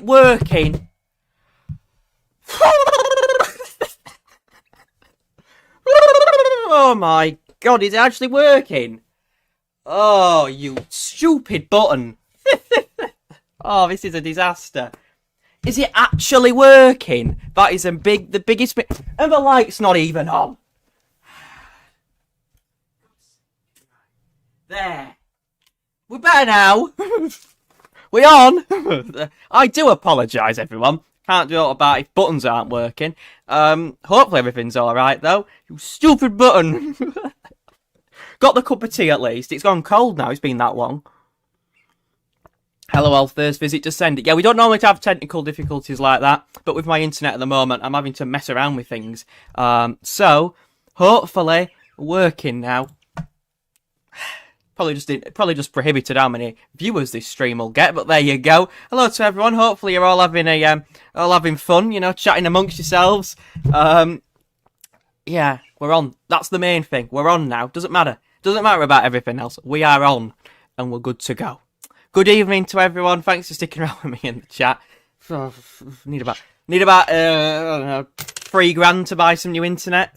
working? Oh my god, is it actually working? Oh, you stupid button. Oh, this is a disaster. Is it actually working? That is the biggest... And the light's not even on. There. We're better now. We're on. I do apologise, everyone. Can't do all about if buttons aren't working. Hopefully everything's alright, though. You stupid button. Got the cup of tea, at least. It's gone cold now. It's been that long. Hello, all. First visit to send it. Yeah, we don't normally have technical difficulties like that, but with my internet at the moment, I'm having to mess around with things. So, hopefully, working now. Probably just prohibited how many viewers this stream will get, but there you go. Hello to everyone. Hopefully, you're all having fun. You know, chatting amongst yourselves. Yeah, we're on. That's the main thing. We're on now. Doesn't matter. Doesn't matter about everything else. We are on, and we're good to go. Good evening to everyone. Thanks for sticking around with me in the chat. Need about I don't know, $3,000 to buy some new internet.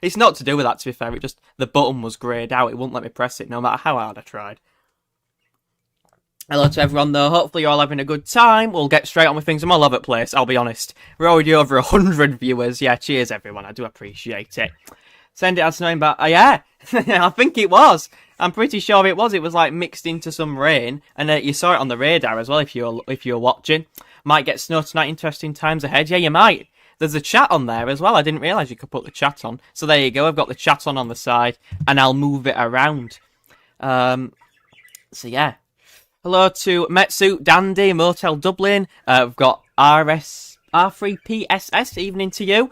It's not to do with that, to be fair. It just the button was greyed out. It wouldn't let me press it, no matter how hard I tried. Hello to everyone, though. Hopefully you're all having a good time. We'll get straight on with things. I'm all over the place, I'll be honest. We're already over 100 viewers. Yeah, cheers, everyone. I do appreciate it. Send it as knowing, but yeah, I think it was. I'm pretty sure it was. It was like mixed into some rain, and you saw it on the radar as well. If you're watching, might get snow tonight. Interesting times ahead. Yeah, you might. There's a chat on there as well. I didn't realise you could put the chat on. So there you go. I've got the chat on the side, and I'll move it around. So yeah. Hello to Metsuit Dandy, Motel Dublin. We've got R3PSS, evening to you.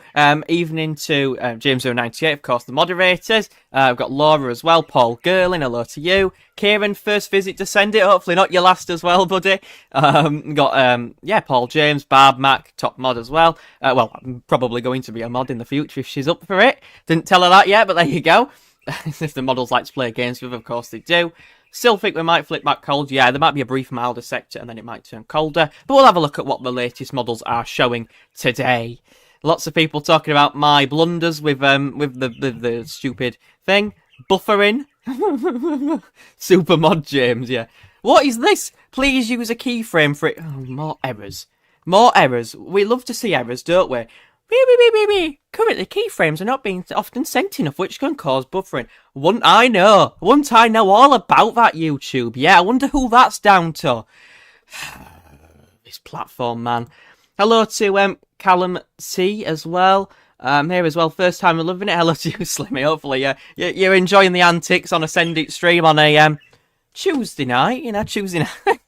Evening to James098, of course, the moderators. We've got Laura as well, Paul Gerlin, hello to you. Kieran, first visit to send it, hopefully not your last as well, buddy. Got, Paul James, Barb Mac, top mod as well. Well, I'm probably going to be a mod in the future if she's up for it. Didn't tell her that yet, but there you go. If the models like to play games with, of course they do. Still think we might flip back cold. Yeah, there might be a brief milder sector and then it might turn colder. But we'll have a look at what the latest models are showing today. Lots of people talking about my blunders with the stupid thing. Buffering. Super mod James, yeah. What is this? Please use a keyframe for it. Oh, more errors. More errors. We love to see errors, don't we? Currently, keyframes are not being often sent enough, which can cause buffering. Wouldn't I know all about that, YouTube. Yeah, I wonder who that's down to. This platform, man. Hello to Callum C as well. Here as well, first time I'm loving it. Hello to you, Slimmy. Hopefully, you're enjoying the antics on a Send It stream on a Tuesday night. You know, Tuesday night.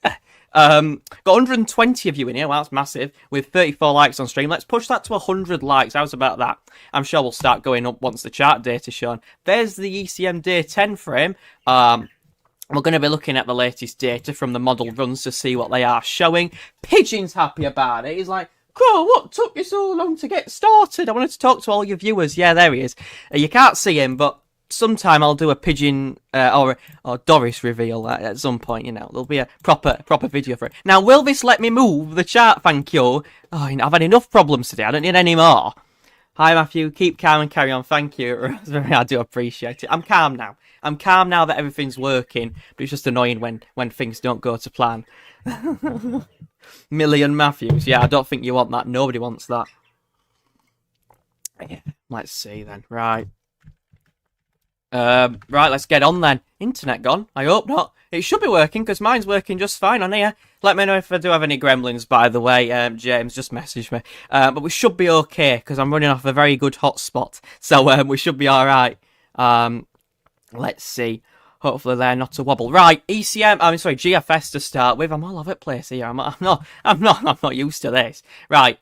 Got 120 of you in here. Wow, that's massive. With 34 likes on stream. Let's push that to 100 likes. How's about that? I'm sure we'll start going up once the chart data's shown. There's the ECM Day 10 frame. We're going to be looking at the latest data from the model runs to see what they are showing. Pigeon's happy about it. He's like, Crow, what took you so long to get started? I wanted to talk to all your viewers. Yeah, there he is. You can't see him, but sometime I'll do a Pigeon or Doris reveal at some point, you know. There'll be a proper video for it. Now, will this let me move the chart? Thank you. Oh, I've had enough problems today. I don't need any more. Hi, Matthew. Keep calm and carry on. Thank you. I do appreciate it. I'm calm now. I'm calm now that everything's working, but it's just annoying when things don't go to plan. Million Matthews. Yeah, I don't think you want that. Nobody wants that. Yeah, let's see then. Right, let's get on then. Internet gone? I hope not. It should be working, because mine's working just fine on here. Let me know if I do have any gremlins, by the way. James, just message me. But we should be okay, because I'm running off a very good hotspot. So we should be alright. Let's see. Hopefully they're not a wobble. Right, GFS to start with. I'm all over the place here. I'm not used to this. Right,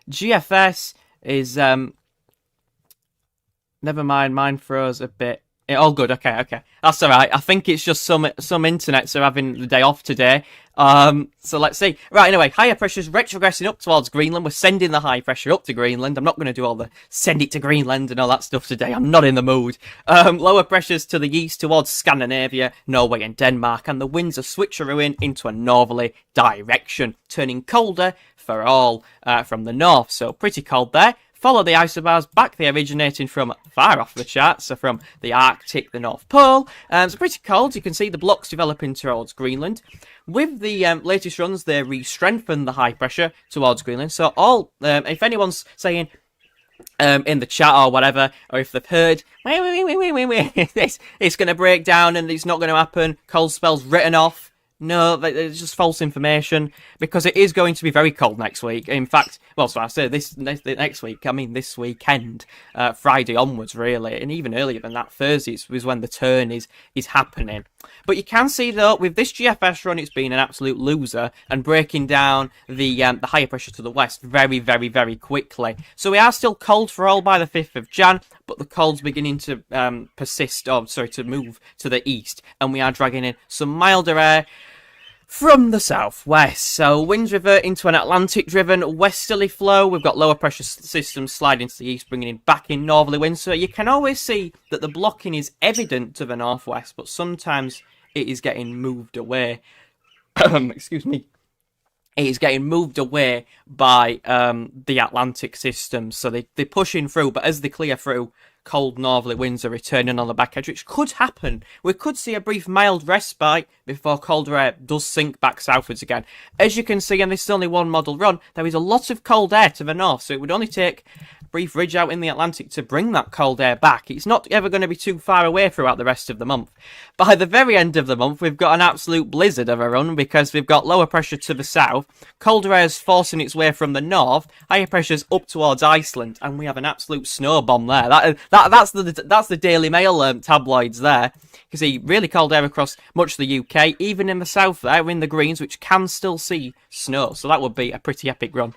GFS is... Never mind, mine froze a bit. All good. Okay. That's all right. I think it's just some internets are having the day off today. So let's see. Right. Anyway, higher pressure's retrogressing up towards Greenland. We're sending the high pressure up to Greenland. I'm not going to do all the send it to Greenland and all that stuff today. I'm not in the mood. Lower pressures to the east towards Scandinavia, Norway, and Denmark, and the winds are switcherooing into a northerly direction, turning colder for all from the north. So pretty cold there. Follow the isobars back. They're originating from far off the charts, so from the Arctic, the North Pole. It's pretty cold. You can see the blocks developing towards Greenland. With the latest runs, they re-strengthen the high pressure towards Greenland. So if anyone's saying in the chat or whatever, or if they've heard, it's going to break down and it's not going to happen, cold spells written off. No, it's just false information, because it is going to be very cold next week. In fact, well, so I say this next week, I mean this weekend, Friday onwards, really, and even earlier than that, Thursday is when the turn is happening. But you can see, though, with this GFS run, it's been an absolute loser and breaking down the higher pressure to the west very, very, very quickly. So we are still cold for all by the 5th of Jan, but the cold's beginning to to move to the east, and we are dragging in some milder air from the southwest. So winds revert into an Atlantic-driven westerly flow. We've got lower pressure systems sliding to the east, bringing in back in northerly winds. So you can always see that the blocking is evident to the northwest, but sometimes it is getting moved away. Excuse me. It is getting moved away by the Atlantic system. So they're pushing through, but as they clear through, cold northerly winds are returning on the back edge, which could happen. We could see a brief mild respite before colder air does sink back southwards again. As you can see, and this is only one model run, there is a lot of cold air to the north, so it would only take a brief ridge out in the Atlantic to bring that cold air back. It's not ever going to be too far away throughout the rest of the month. By the very end of the month, we've got an absolute blizzard of a run, because we've got lower pressure to the south, colder air is forcing its way from the north, higher pressure's up towards Iceland, and we have an absolute snow bomb there. That's the Daily Mail tabloids there. You can see really cold air across much of the UK, even in the south there, we're in the greens, which can still see snow. So that would be a pretty epic run.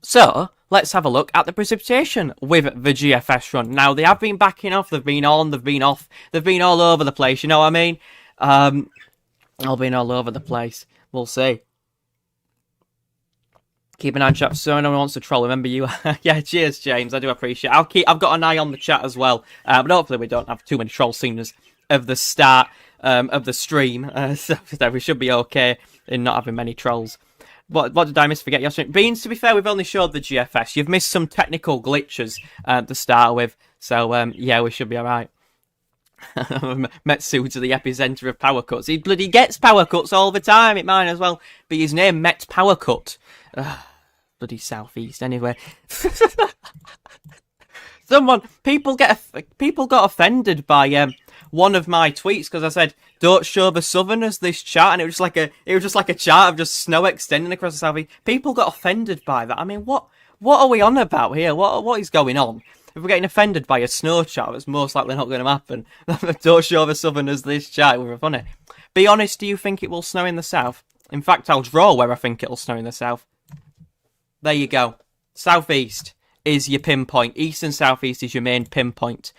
So let's have a look at the precipitation with the GFS run. Now, they have been backing off, they've been on, they've been off, they've been all over the place, you know what I mean? All been all over the place. We'll see. Keep an eye on chat so no one wants to troll. Remember you. Yeah, cheers, James. I do appreciate it. I've got an eye on the chat as well. But hopefully we don't have too many troll scenes of the start of the stream. So we should be okay in not having many trolls. What did I miss? Forget your stream. Beans, to be fair, we've only showed the GFS. You've missed some technical glitches to start with. So, yeah, we should be alright. Metsu to the epicenter of power cuts. He bloody gets power cuts all the time. It might as well be his name, Met Power Cut. Bloody southeast, anyway. People got offended by one of my tweets because I said don't show the southerners this chart, and it was just like a chart of just snow extending across the southeast. People got offended by that. I mean, what are we on about here? What is going on? If we're getting offended by a snow chart, it's most likely not going to happen. Don't show the southerners this chart. We're funny. Be honest, do you think it will snow in the south? In fact, I'll draw where I think it'll snow in the south. There you go. Southeast is your pinpoint. East and southeast is your main pinpoint.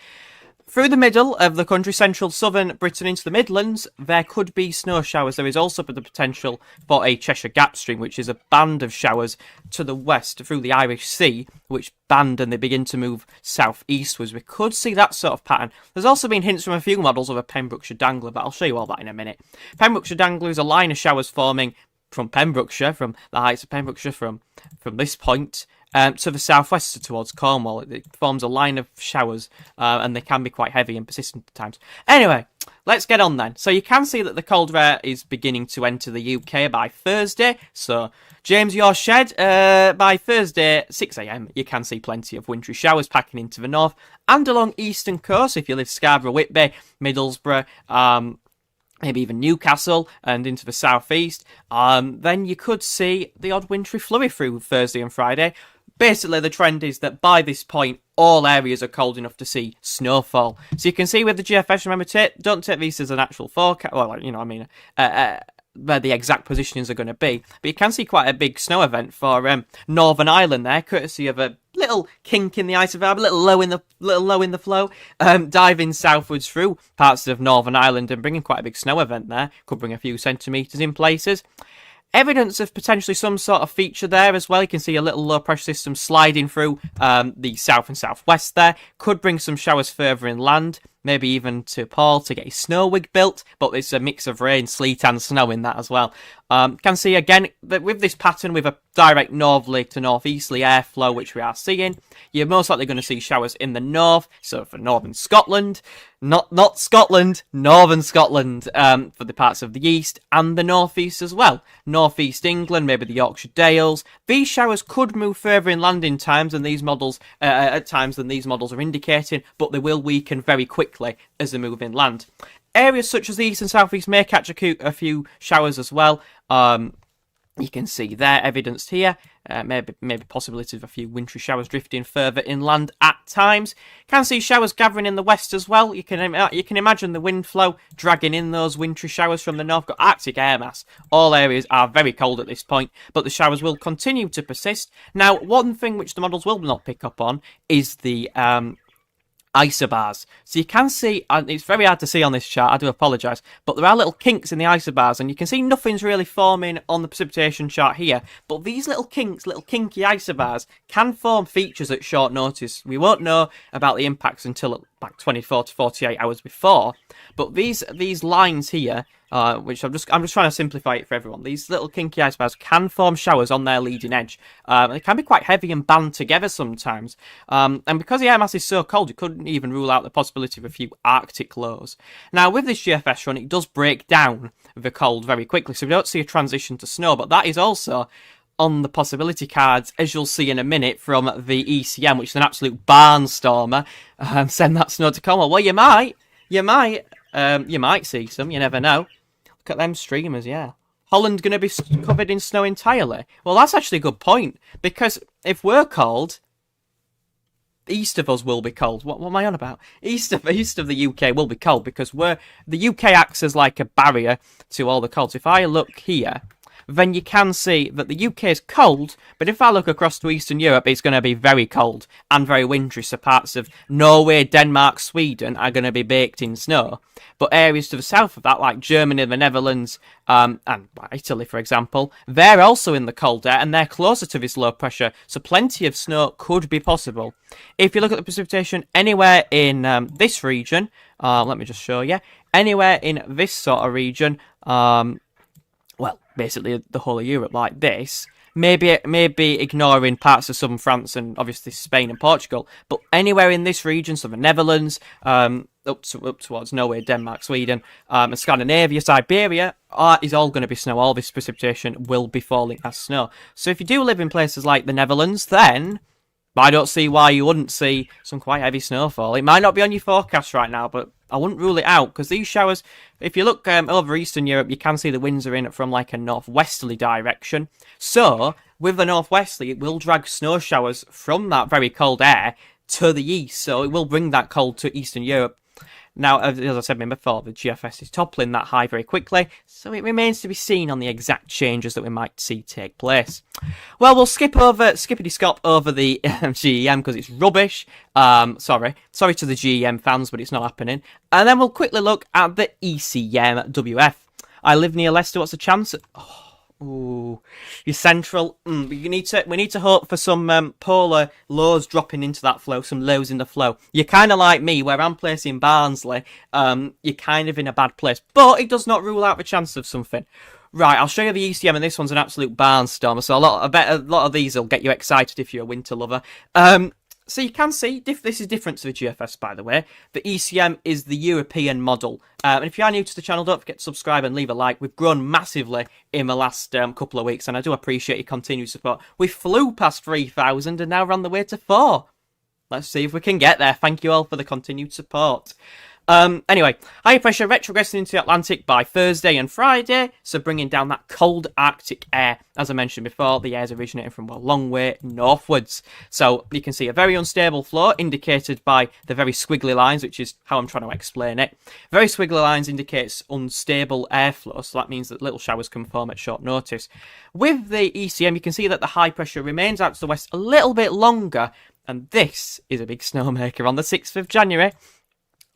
Through the middle of the country, central southern Britain into the Midlands, there could be snow showers. There is also the potential for a Cheshire Gap stream, which is a band of showers to the west through the Irish Sea, which band and they begin to move southeastwards. We could see that sort of pattern. There's also been hints from a few models of a Pembrokeshire Dangler, but I'll show you all that in a minute. Pembrokeshire Dangler is a line of showers forming from Pembrokeshire, from the heights of Pembrokeshire, from this point, to the southwest towards Cornwall. It forms a line of showers, and they can be quite heavy and persistent at times. Anyway, let's get on then. So you can see that the cold air is beginning to enter the UK by Thursday. So, James, your shed, by Thursday, 6 a.m, you can see plenty of wintry showers packing into the north and along eastern coast if you live Scarborough, Whitby, Middlesbrough, maybe even Newcastle and into the southeast. Then you could see the odd wintry flurry through Thursday and Friday. Basically, the trend is that by this point, all areas are cold enough to see snowfall. So you can see with the GFS, remember, don't take these as an actual forecast. Well, you know, I mean, where the exact positionings are going to be. But you can see quite a big snow event for Northern Ireland there, courtesy of a little kink in the ice of a little low in the flow, diving southwards through parts of Northern Ireland and bringing quite a big snow event there. Could bring a few centimetres in places. Evidence of potentially some sort of feature there as well. You can see a little low pressure system sliding through the south and southwest there. Could bring some showers further inland, maybe even to Paul to get his snow wig built, but it's a mix of rain, sleet and snow in that as well. Can see again that with this pattern, with a direct northerly to northeasterly airflow, which we are seeing, you're most likely going to see showers in the north, so for northern Scotland, not Scotland, northern Scotland, for the parts of the east and the northeast as well. Northeast England, maybe the Yorkshire Dales. These showers could move further inland in times than these models are indicating, but they will weaken very quickly as they move inland. Areas such as the east and southeast may catch a few showers as well. You can see there evidenced here. Maybe possibilities of a few wintry showers drifting further inland at times. Can see showers gathering in the west as well. You can imagine the wind flow dragging in those wintry showers from the north. Got Arctic air mass. All areas are very cold at this point, but the showers will continue to persist. Now, one thing which the models will not pick up on is the isobars. So you can see, and it's very hard to see on this chart, I do apologise, but there are little kinks in the isobars, and you can see nothing's really forming on the precipitation chart here, but these little kinks, little kinky isobars, can form features at short notice. We won't know about the impacts until back 24 to 48 hours before, but these lines here, which I'm just trying to simplify it for everyone. These little kinky isobars can form showers on their leading edge. They can be quite heavy and band together sometimes. And because the air mass is so cold, you couldn't even rule out the possibility of a few Arctic lows. Now, with this GFS run, it does break down the cold very quickly, so we don't see a transition to snow, but that is also on the possibility cards, as you'll see in a minute from the ECM, which is an absolute barnstormer. Send that snow to Cornwall. Well, you might see some, you never know. Look at them streamers, yeah. Holland going to be covered in snow entirely? Well, that's actually a good point, because if we're cold, east of us will be cold. What am I on about? East of the UK will be cold, because the UK acts as like a barrier to all the cold. So if I look here, then you can see that the UK is cold, but if I look across to Eastern Europe, it's going to be very cold and very wintry. So parts of Norway, Denmark, Sweden are going to be baked in snow. But areas to the south of that, like Germany, the Netherlands, and Italy, for example, they're also in the cold air, and they're closer to this low pressure, so plenty of snow could be possible. If you look at the precipitation anywhere in this region, let me just show you, anywhere in this sort of region, well, basically the whole of Europe like this, maybe ignoring parts of southern France and obviously Spain and Portugal, but anywhere in this region, so the Netherlands, up towards Norway, Denmark, Sweden, and Scandinavia, Siberia, is all going to be snow. All this precipitation will be falling as snow. So if you do live in places like the Netherlands, then I don't see why you wouldn't see some quite heavy snowfall. It might not be on your forecast right now, but I wouldn't rule it out, because these showers, if you look over Eastern Europe, you can see the winds are in from like a northwesterly direction. So, with the northwesterly, it will drag snow showers from that very cold air to the east. So, it will bring that cold to Eastern Europe. Now, as I said before, the GFS is toppling that high very quickly, so it remains to be seen on the exact changes that we might see take place. Well, we'll skippity-scop over the GEM because it's rubbish. Sorry to the GEM fans, but it's not happening. And then we'll quickly look at the ECM WF. I live near Leicester. What's the chance? Ooh, you're central. We need to hope for some polar lows dropping into that flow, some lows in the flow. You're kind of like me, where I'm placing Barnsley. You're kind of in a bad place, but it does not rule out the chance of something. Right, I'll show you the ECM, and this one's an absolute barnstormer. So I bet a lot of these will get you excited if you're a winter lover. So you can see, this is different to the GFS, by the way. The ECM is the European model. And if you are new to the channel, don't forget to subscribe and leave a like. We've grown massively in the last couple of weeks, and I do appreciate your continued support. We flew past 3,000 and now we're on the way to 4. Let's see if we can get there. Thank you all for the continued support. Anyway, high pressure retrogressing into the Atlantic by Thursday and Friday, so bringing down that cold Arctic air. As I mentioned before, the air's originating from a long way northwards. So you can see a very unstable flow indicated by the very squiggly lines, which is how I'm trying to explain it. Very squiggly lines indicates unstable airflow, so that means that little showers can form at short notice. With the ECM, you can see that the high pressure remains out to the west a little bit longer, and this is a big snowmaker on the 6th of January.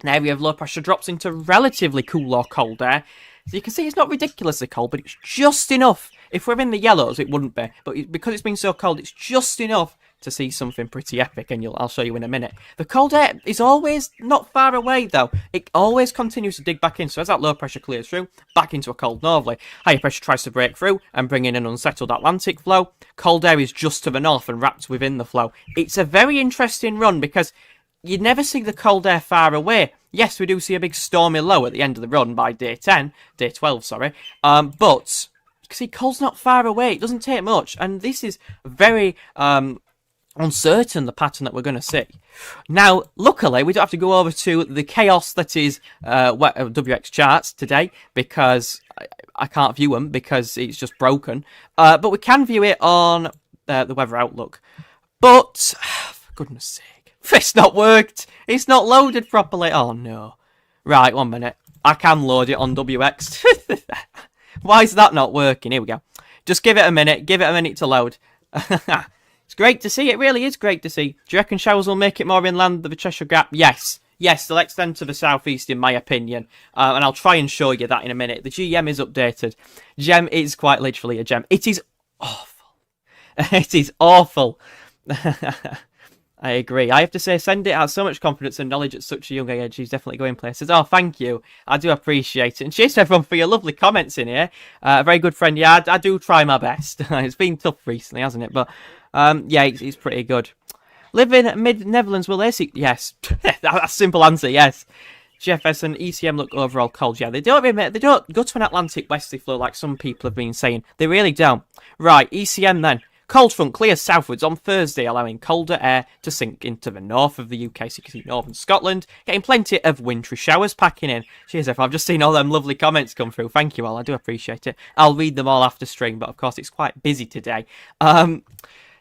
An area of low pressure drops into relatively cool or cold air. So you can see it's not ridiculously cold, but it's just enough. If we're in the yellows, it wouldn't be. But because it's been so cold, it's just enough to see something pretty epic, and I'll show you in a minute. The cold air is always not far away, though. It always continues to dig back in. So as that low pressure clears through, back into a cold northerly, higher pressure tries to break through and bring in an unsettled Atlantic flow. Cold air is just to the north and wrapped within the flow. It's a very interesting run because you'd never see the cold air far away. Yes, we do see a big stormy low at the end of the run by day 12, sorry. But you can see cold's not far away. It doesn't take much. And this is very uncertain, the pattern that we're going to see. Now, luckily, we don't have to go over to the chaos that is WX charts today because I can't view them because it's just broken. But we can view it on the weather outlook. But, for goodness sake. It's not worked. It's not loaded properly. Oh, no. Right, 1 minute. I can load it on WX. Why is that not working? Here we go. Just give it a minute. Give it a minute to load. It's great to see. It really is great to see. Do you reckon showers will make it more inland of the Cheshire Gap? Yes. Yes, they'll extend to the southeast, in my opinion. And I'll try and show you that in a minute. The GM is updated. Gem is quite literally a gem. It is awful. It is awful. I agree. I have to say, Send It has so much confidence and knowledge at such a young age. He's definitely going places. Oh, thank you. I do appreciate it. And cheers to everyone for your lovely comments in here. A very good friend. Yeah, I do try my best. It's been tough recently, hasn't it? But, yeah, he's pretty good. Live in mid-Netherlands, will they see? Yes. That's a simple answer, yes. GFS and ECM look overall cold. Yeah, they don't go to an Atlantic westerly flow like some people have been saying. They really don't. Right, ECM then. Cold front clears southwards on Thursday, allowing colder air to sink into the north of the UK. So you can see northern Scotland getting plenty of wintry showers packing in. Cheers, everyone. I've just seen all them lovely comments come through. Thank you all. I do appreciate it. I'll read them all after stream, but of course it's quite busy today.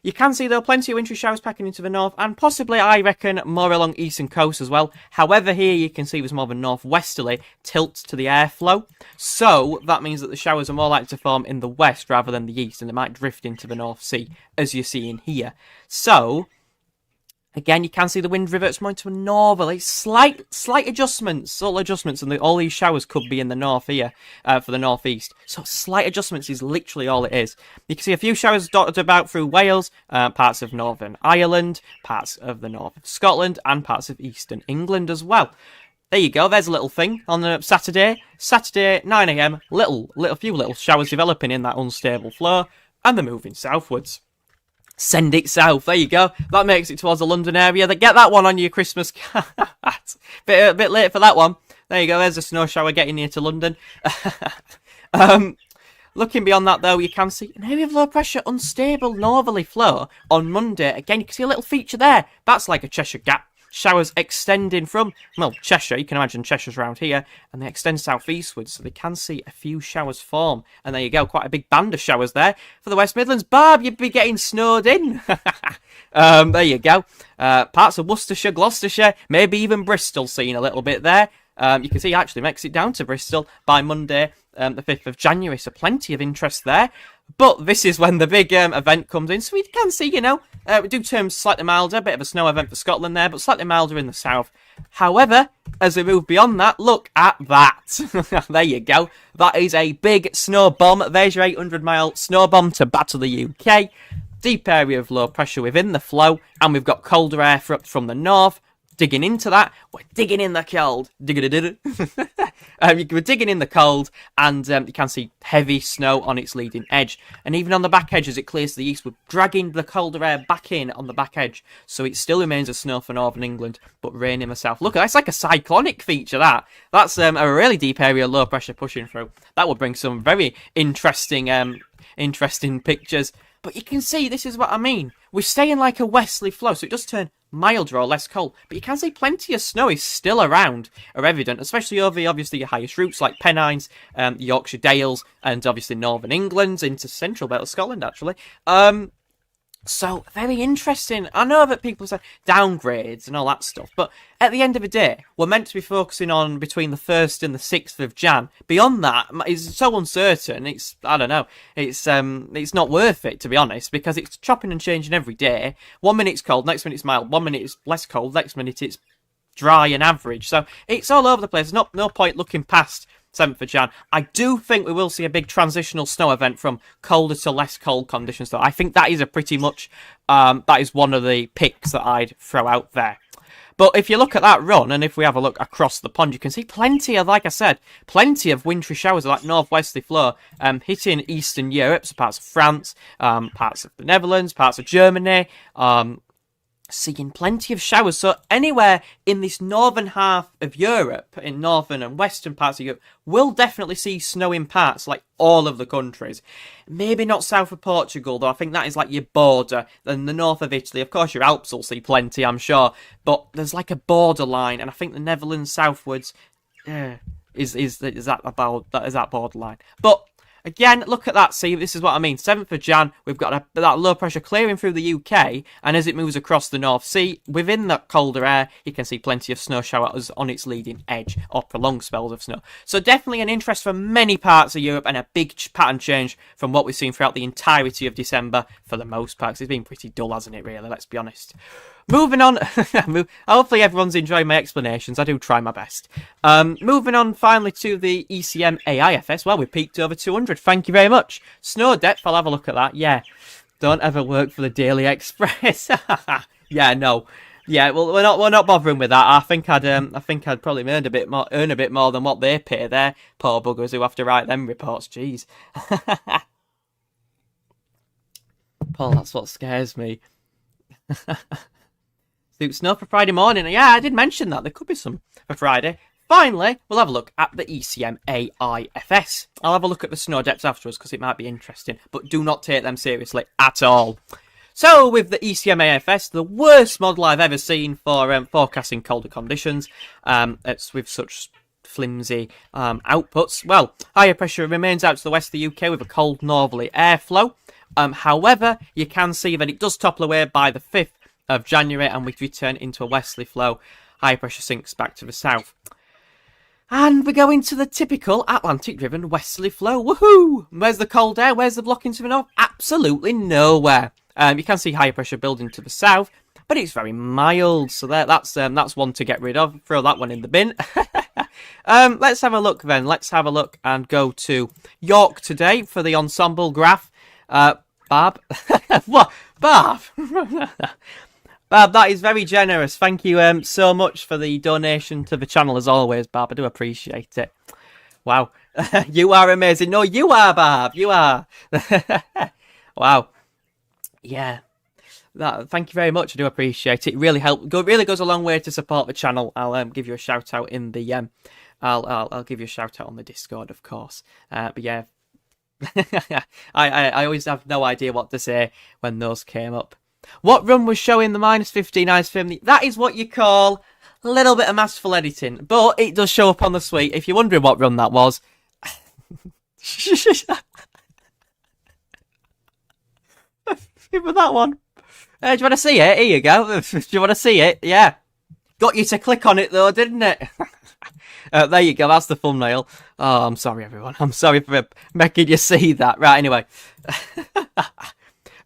You can see, though, plenty of wintry showers packing into the north, and possibly, I reckon, more along eastern coast as well. However, here you can see there's more of a northwesterly tilt to the airflow. So, that means that the showers are more likely to form in the west rather than the east, and they might drift into the North Sea, as you're seeing here. So, again, you can see the wind reverts more into a northerly. Slight adjustments, subtle adjustments, and all these showers could be in the north here for the northeast. So slight adjustments is literally all it is. You can see a few showers dotted about through Wales, parts of Northern Ireland, parts of the north of Scotland, and parts of eastern England as well. There you go. There's a little thing on Saturday. Saturday, 9 a.m. Few little showers developing in that unstable flow, and they're moving southwards. Send it south. There you go. That makes it towards the London area. Get that one on your Christmas card. A bit late for that one. There you go. There's a snow shower getting near to London. Looking beyond that, though, you can see an area of low pressure, unstable northerly flow on Monday. Again, you can see a little feature there. That's like a Cheshire Gap. Showers extending from, well, Cheshire. You can imagine Cheshire's around here. And they extend southeastwards, so they can see a few showers form. And there you go. Quite a big band of showers there for the West Midlands. Barb, you'd be getting snowed in. There you go. Parts of Worcestershire, Gloucestershire, maybe even Bristol seeing a little bit there. You can see it actually makes it down to Bristol by Monday, the 5th of January. So plenty of interest there. But this is when the big event comes in. So we can see, we do turn slightly milder. A bit of a snow event for Scotland there, but slightly milder in the south. However, as we move beyond that, look at that. There you go. That is a big snow bomb. There's your 800-mile snow bomb to battle the UK. Deep area of low pressure within the flow. And we've got colder air from the north. Digging into that, we're digging in the cold. We're digging in the cold, and you can see heavy snow on its leading edge. And even on the back edge, as it clears to the east, we're dragging the colder air back in on the back edge. So it still remains a snow for northern England, but rain in the south. Look, that's like a cyclonic feature, that. That's a really deep area of low pressure pushing through. That will bring some very interesting pictures. But you can see, this is what I mean. we're staying like a westerly flow, so it does turn milder or less cold. But you can see plenty of snow is still around, are evident, especially over obviously your highest routes like Pennines, Yorkshire Dales, and obviously Northern England into central belt of Scotland, actually. So, very interesting. I know that people say downgrades and all that stuff, but at the end of the day, we're meant to be focusing on between the 1st and the 6th of Jan. Beyond that, it's so uncertain, I don't know, it's not worth it, to be honest, because it's chopping and changing every day. 1 minute it's cold, next minute it's mild, 1 minute it's less cold, next minute it's dry and average. So, it's all over the place. There's no point looking past 7th of Jan. I do think we will see a big transitional snow event from colder to less cold conditions, though. I think that is a pretty much, that is one of the picks that I'd throw out there. But if you look at that run, and if we have a look across the pond, you can see plenty of, like I said, plenty of wintry showers, like northwesterly flow, hitting Eastern Europe, so parts of France, parts of the Netherlands, parts of Germany, seeing plenty of showers. So anywhere in this northern half of Europe, in northern and western parts of Europe, will definitely see snow in parts, like all of the countries. Maybe not south of Portugal, though. I think that is like your border. Then the north of Italy, of course, your Alps will see plenty, I'm sure. But there's like a borderline, and I think the Netherlands southwards is that borderline. But again, look at that. See, this is what I mean. 7th of Jan, we've got that low pressure clearing through the UK, and as it moves across the North Sea, within that colder air, you can see plenty of snow showers on its leading edge, or prolonged spells of snow. So definitely an interest for many parts of Europe, and a big pattern change from what we've seen throughout the entirety of December, for the most part. It's been pretty dull, hasn't it, really? Let's be honest. Moving on, hopefully everyone's enjoying my explanations. I do try my best. Moving on finally to the ECM AIFS. Well, we peaked over 200. Thank you very much. Snow depth, I'll have a look at that. Yeah, don't ever work for the Daily Express. Yeah, no. Yeah, well, we're not bothering with that. I think I'd probably earn a bit more than what they pay there. Poor buggers who have to write them reports. Jeez. Paul, that's what scares me. Snow for Friday morning. Yeah, I did mention that. There could be some for Friday. Finally, we'll have a look at the ECM AIFS. I'll have a look at the snow depths afterwards because it might be interesting, but do not take them seriously at all. So, with the ECM AIFS, the worst model I've ever seen for forecasting colder conditions, it's with such flimsy outputs. Well, higher pressure remains out to the west of the UK with a cold northerly airflow. However, you can see that it does topple away by the 5th of January, and we return into a westerly flow. High pressure sinks back to the south. And we go into the typical Atlantic-driven westerly flow. Woohoo! Where's the cold air? Where's the blocking to the north? Absolutely nowhere. You can see high pressure building to the south, but it's very mild, so that's one to get rid of. Throw that one in the bin. Let's have a look then. Let's have a look and go to York today for the Ensemble graph. Barb? What? Barb? Barb, that is very generous. Thank you so much for the donation to the channel, as always, Barb. I do appreciate it. Wow. You are amazing. No, you are, Barb. You are. Wow. Yeah. Thank you very much. I do appreciate it. It really really goes a long way to support the channel. I'll give you a shout out in the I'll give you a shout out on the Discord, of course. But yeah. I always have no idea what to say when those came up. What run was showing the -15 ice firmly? That is what you call a little bit of masterful editing, but it does show up on the suite. If you're wondering what run that was, for that one. Do you want to see it? Here you go. Do you want to see it? Yeah. Got you to click on it though, didn't it? There you go. That's the thumbnail. Oh, I'm sorry, everyone. I'm sorry for making you see that. Right, anyway.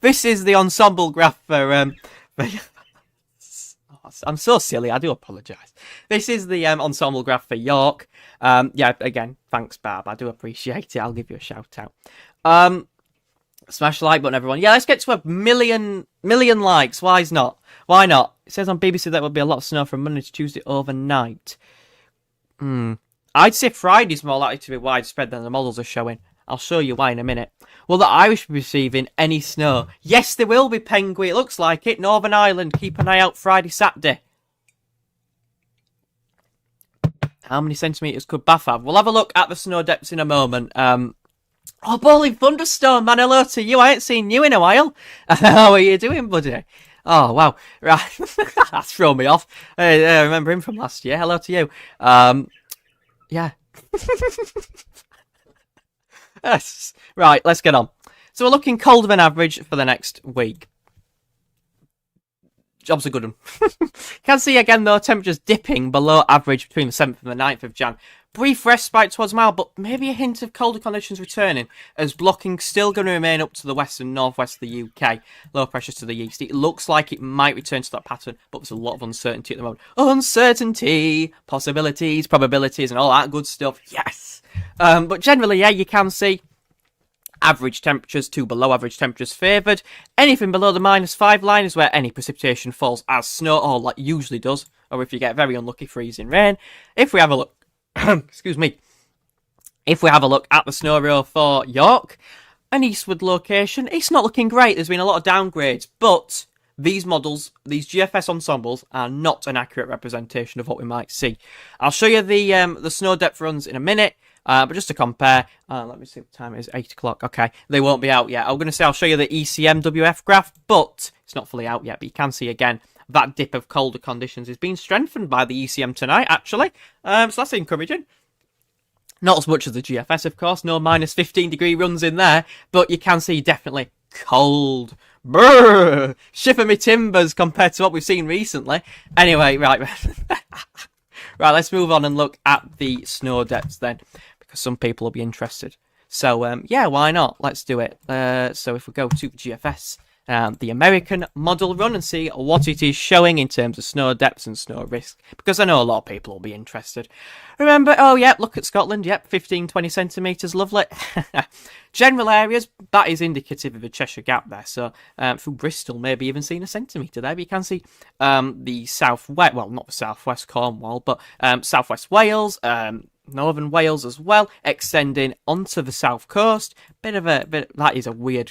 This is the Ensemble graph for... I'm so silly. I do apologise. This is the Ensemble graph for York. Yeah, again, thanks, Barb. I do appreciate it. I'll give you a shout out. Smash the like button, everyone. Yeah, let's get to a million likes. Why not? Why not? It says on BBC there will be a lot of snow from Monday to Tuesday overnight. I'd say Friday's more likely to be widespread than the models are showing. I'll show you why in a minute. Will the Irish be receiving any snow? Yes, they will be, Penguin. It looks like it. Northern Ireland, keep an eye out Friday, Saturday. How many centimetres could Bath have? We'll have a look at the snow depths in a moment. Oh, Bowling Thunderstorm, man, hello to you. I ain't seen you in a while. How are you doing, buddy? Oh, wow. Right. That's thrown me off. I remember him from last year. Hello to you. Yeah. Yes. Right, let's get on. So we're looking colder than average for the next week. Job's a good one. Can see again though, temperatures dipping below average between the 7th and the 9th of Jan. Brief respite towards mild, but maybe a hint of colder conditions returning, as blocking still going to remain up to the west and northwest of the UK. Low pressure to the east. It looks like it might return to that pattern, but there's a lot of uncertainty at the moment. Uncertainty, possibilities, probabilities, and all that good stuff. Yes! But generally, yeah, you can see average temperatures to below average temperatures favoured. Anything below the -5 line is where any precipitation falls as snow, or like usually does, or if you get very unlucky, freezing rain. If we have a look, excuse me, if we have a look at the snow row for York, an eastward location, it's not looking great. There's been a lot of downgrades, but these models, these GFS ensembles, are not an accurate representation of what we might see. I'll show you the snow depth runs in a minute. But just to compare, let me see what time it is, 8 o'clock, okay, they won't be out yet. I'm going to say I'll show you the ECMWF graph, but it's not fully out yet, but you can see again, that dip of colder conditions is being strengthened by the ECM tonight, actually, so that's encouraging. Not as much as the GFS, of course, no -15 degree runs in there, but you can see definitely cold. Brrr! Shiver me timbers compared to what we've seen recently. Anyway, right, right, let's move on and look at the snow depths then, because some people will be interested. So, yeah, why not? Let's do it. So if we go to GFS, the American model run, and see what it is showing in terms of snow depths and snow risk, because I know a lot of people will be interested. Remember, oh, yep, look at Scotland, yep, 15, 20 centimetres, lovely. General areas, that is indicative of a Cheshire Gap there, so through Bristol, maybe even seen a centimetre there, but you can see the southwest, well, not the southwest Cornwall, but southwest Wales, Northern Wales as well, extending onto the south coast. That is a weird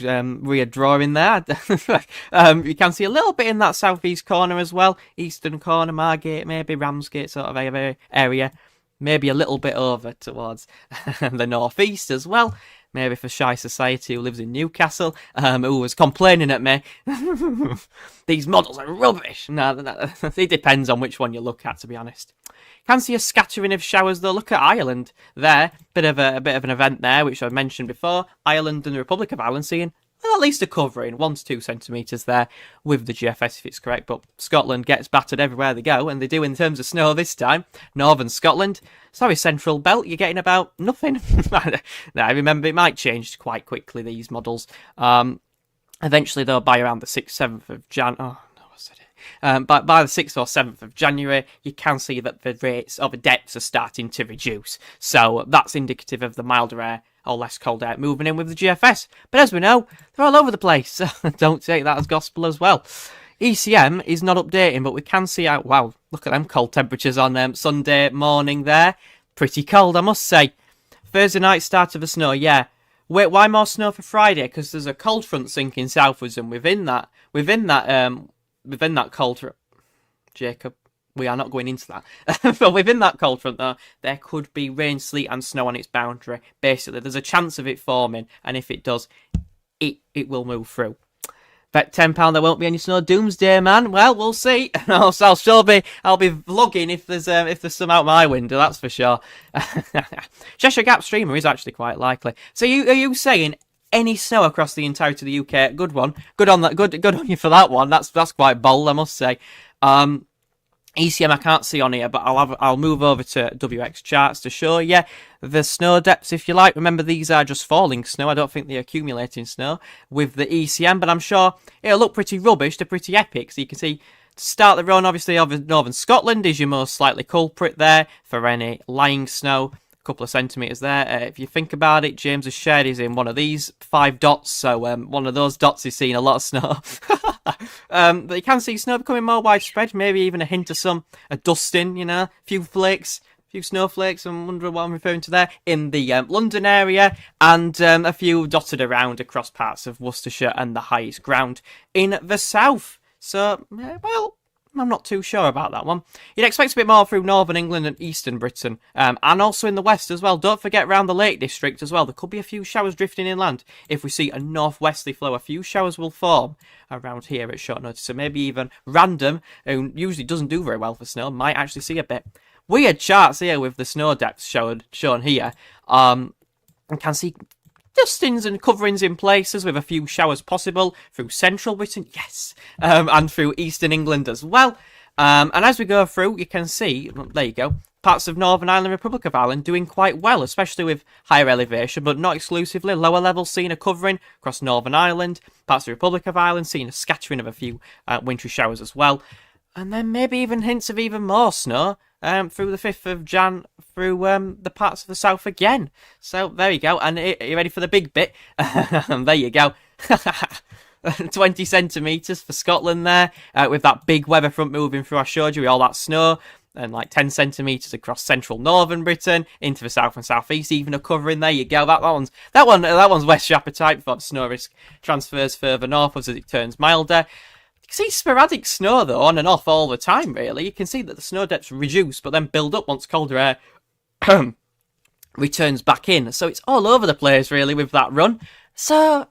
drawing there. You can see a little bit in that southeast corner as well, eastern corner, Margate, maybe Ramsgate sort of area, maybe a little bit over towards the northeast as well. Maybe for Shy Society who lives in Newcastle, who was complaining at me. These models are rubbish. No, it depends on which one you look at, to be honest. Can see a scattering of showers though. Look at Ireland there. Bit of an event there, which I mentioned before. Ireland and the Republic of Ireland seeing at least a covering, 1 to 2 centimetres there with the GFS if it's correct. But Scotland gets battered everywhere they go, and they do in terms of snow this time. Northern Scotland, sorry, Central Belt, you're getting about nothing. Now, remember, it might change quite quickly, these models. Eventually, though, by around the 6th, 7th of Jan. Oh, no, I said it. By the 6th or 7th of January, you can see that the rates or the depths are starting to reduce. So that's indicative of the milder air or less cold air moving in with the GFS. But as we know, they're all over the place, so don't take that as gospel as well. ECM is not updating, but we can see out. Wow, look at them cold temperatures on Sunday morning there. Pretty cold, I must say. Thursday night start of the snow, yeah. Wait, why more snow for Friday? Because there's a cold front sinking southwards, and within that cold front, Jacob, we are not going into that. But within that cold front, though, there could be rain, sleet, and snow on its boundary. Basically, there's a chance of it forming, and if it does, it will move through. Bet £10 there won't be any snow. Doomsday, man. Well, we'll see. I'll be vlogging if there's some out my window. That's for sure. Cheshire Gap streamer is actually quite likely. So are you saying any snow across the entirety of the UK? Good one. Good on that. Good on you for that one. That's quite bold, I must say. ECM I can't see on here, but I'll move over to WX charts to show you the snow depths if you like. Remember, these are just falling snow. I don't think they're accumulating snow with the ECM, but I'm sure it'll look pretty rubbish to pretty epic. So you can see to start the run, obviously, Northern Scotland is your most likely culprit there for any lying snow. Couple of centimetres there. If you think about it, James has shared is in one of these 5 dots, so one of those dots is seeing a lot of snow. But you can see snow becoming more widespread, maybe even a hint of a dusting, a few flakes, a few snowflakes, I'm wondering what I'm referring to there, in the London area, and a few dotted around across parts of Worcestershire and the highest ground in the south. So, well, I'm not too sure about that one. You'd expect a bit more through northern England and eastern Britain, and also in the west as well. Don't forget around the Lake District as well. There could be a few showers drifting inland. If we see a northwesterly flow, a few showers will form around here at short notice. So maybe even random, who usually doesn't do very well for snow, might actually see a bit. Weird charts here with the snow depths shown here. And can see dustings and coverings in places with a few showers possible through central Britain, yes, and through eastern England as well. And as we go through, you can see, there you go, parts of Northern Ireland, Republic of Ireland doing quite well, especially with higher elevation, but not exclusively. Lower levels seeing a covering across Northern Ireland, parts of the Republic of Ireland seeing a scattering of a few wintry showers as well. And then maybe even hints of even more snow through the 5th of Jan through the parts of the south again. So there you go. And are you ready for the big bit? There you go. 20 centimetres for Scotland there, with that big weather front moving through. I showed you with all that snow. And like 10 centimetres across central northern Britain, into the south and southeast, even a covering. There you go. That one's West Shapper type. For snow risk transfers further northwards as it turns milder. You can see sporadic snow, though, on and off all the time, really. You can see that the snow depths reduce, but then build up once colder air returns back in. So it's all over the place, really, with that run. So,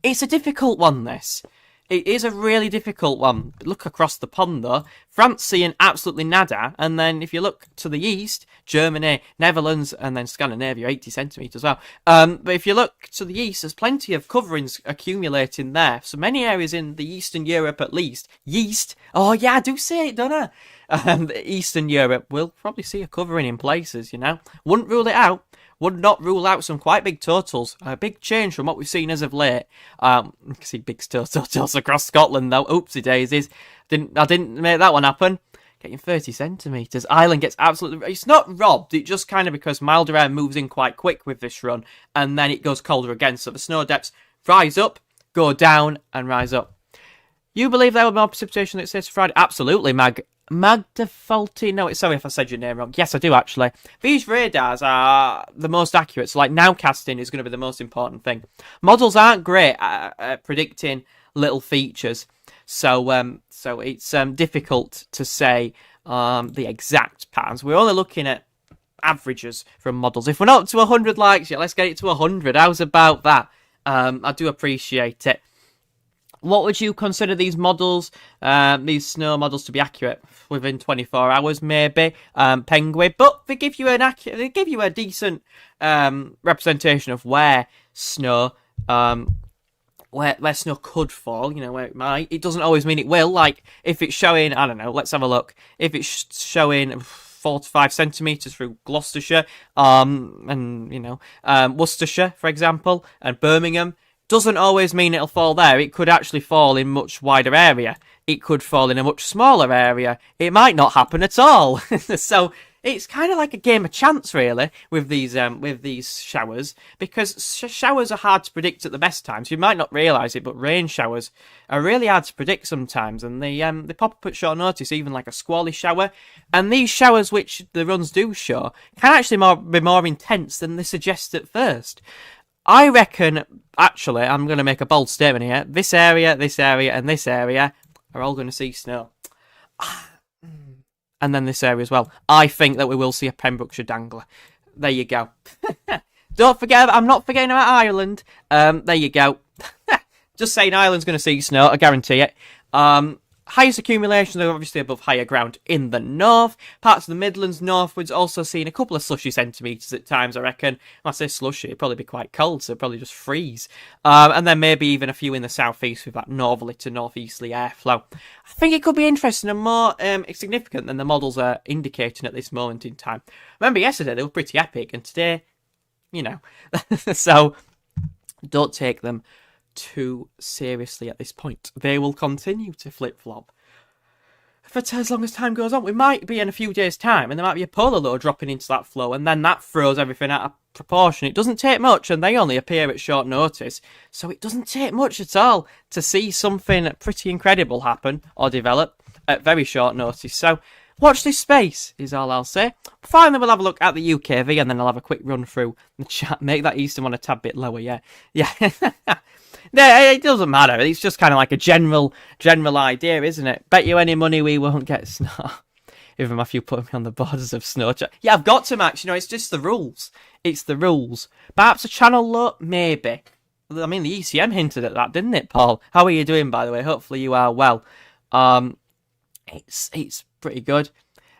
it's a difficult one, this. It is a really difficult one. Look across the pond, though. France seeing absolutely nada. And then if you look to the east, Germany, Netherlands, and then Scandinavia, 80 centimetres as well. But if you look to the east, there's plenty of coverings accumulating there. So many areas in the Eastern Europe, at least. Yeast. Oh, yeah, I do say it, don't I? Eastern Europe will probably see a covering in places, you know. Wouldn't rule it out. Would not rule out some quite big totals. A big change from what we've seen as of late. You can see big totals across Scotland, though. Oopsie daisies. I didn't make that one happen. Getting 30 centimetres. Ireland gets absolutely... It's not robbed. It just kind of because milder air moves in quite quick with this run. And then it goes colder again. So the snow depths rise up, go down, and rise up. You believe there will be more precipitation that says Friday? Absolutely, Magda Faulty. No, sorry if I said your name wrong. Yes, I do actually. These radars are the most accurate. So, like, nowcasting is going to be the most important thing. Models aren't great at predicting little features, so it's difficult to say the exact patterns. We're only looking at averages from models. If we're not up to 100 likes yet, let's get it to 100. How's about that? I do appreciate it. What would you consider these models, these snow models, to be accurate? Within 24 hours, maybe. Penguin, but they give you a decent representation of where snow, where snow could fall. You know, where it might. It doesn't always mean it will. Like if it's showing, I don't know. Let's have a look. If it's showing 4 to 5 centimetres through Gloucestershire, and you know, Worcestershire, for example, and Birmingham. Doesn't always mean it'll fall there. It could actually fall in much wider area. It could fall in a much smaller area. It might not happen at all. So it's kind of like a game of chance, really, with these showers, because showers are hard to predict at the best times. You might not realise it, but rain showers are really hard to predict sometimes, and they pop up at short notice, even like a squally shower. And these showers, which the runs do show, can actually be more intense than they suggest at first. I reckon, actually, I'm going to make a bold statement here. This area, and this area are all going to see snow. And then this area as well. I think that we will see a Pembrokeshire dangler. There you go. Don't forget, I'm not forgetting about Ireland. There you go. Just saying Ireland's going to see snow, I guarantee it. Highest accumulations are obviously above higher ground in the north. Parts of the Midlands northwards also seeing a couple of slushy centimetres at times, I reckon. When I say slushy, it'd probably be quite cold, so it'd probably just freeze. And then maybe even a few in the southeast with that northerly to northeasterly airflow. I think it could be interesting and more significant than the models are indicating at this moment in time. Remember yesterday, they were pretty epic, and today, you know. So, don't take them too seriously at this point. They will continue to flip-flop for as long as time goes on. We might be in a few days' time, and there might be a polar low dropping into that flow, and then that throws everything out of proportion. It doesn't take much, and they only appear at short notice, so it doesn't take much at all to see something pretty incredible happen or develop at very short notice. So watch this space, is all I'll say. Finally, we'll have a look at the UKV, and then I'll have a quick run through the chat. Make that Eastern one a tad bit lower, yeah. No, it doesn't matter. It's just kind of like a general idea, isn't it? Bet you any money we won't get snow. Even Matthew put me on the borders of snow. Yeah, I've got to, Max. It's just the rules. It's the rules. Perhaps a channel low? Maybe. I mean, the ECM hinted at that, didn't it, Paul? How are you doing, by the way? Hopefully you are well. It's pretty good.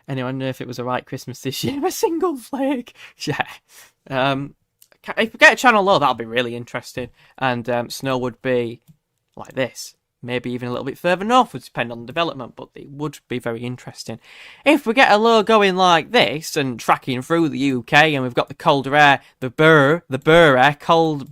Anyone know if it was a right Christmas this year? A single flake. Yeah. If we get a channel low, that'll be really interesting. And snow would be like this. Maybe even a little bit further north, would depend on the development, but it would be very interesting. If we get a low going like this and tracking through the UK, and we've got the colder air, cold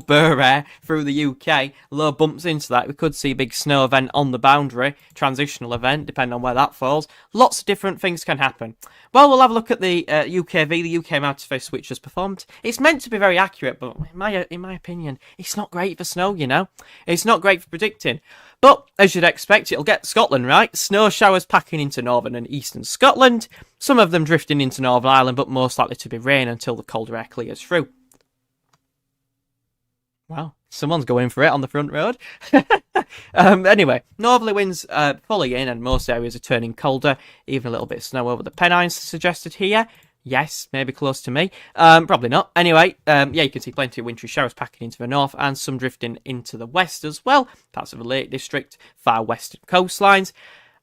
burr air through the UK, low bumps into that, we could see a big snow event on the boundary, transitional event, depending on where that falls. Lots of different things can happen. Well, we'll have a look at the UKV, the UK Mountain Switch has performed. It's meant to be very accurate, but in my opinion, it's not great for snow, It's not great for predicting. But, as you'd expect, it'll get Scotland right. Snow showers packing into northern and eastern Scotland, some of them drifting into Northern Ireland, but most likely to be rain until the colder air clears through. Wow, someone's going for it on the front road. Anyway, northerly winds fully in and most areas are turning colder. Even a little bit of snow over the Pennines suggested here. Yes, maybe close to me. Probably not. Anyway, yeah, you can see plenty of wintry showers packing into the north and some drifting into the west as well. Parts of the Lake District, far western coastlines.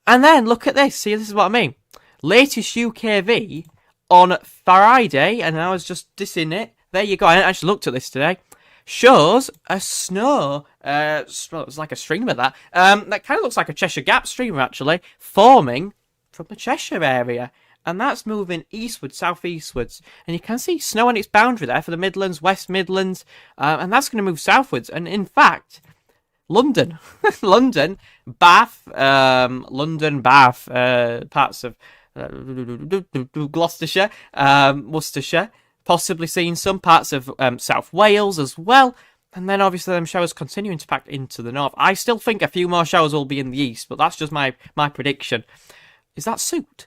And then, look at this. See, this is what I mean. Latest UKV on Friday, and I was just dissing it. There you go. I actually looked at this today. Shows a snow, well, it's like a streamer that kind of looks like a Cheshire Gap streamer actually, forming from the Cheshire area. And that's moving eastwards, southeastwards. And you can see snow on its boundary there for the Midlands, West Midlands, and that's going to move southwards. And in fact, London, Bath, parts of Gloucestershire, Worcestershire, possibly seeing some parts of South Wales as well. And then obviously them showers continuing to pack into the north. I still think a few more showers will be in the east, but that's just my prediction. Is that suit?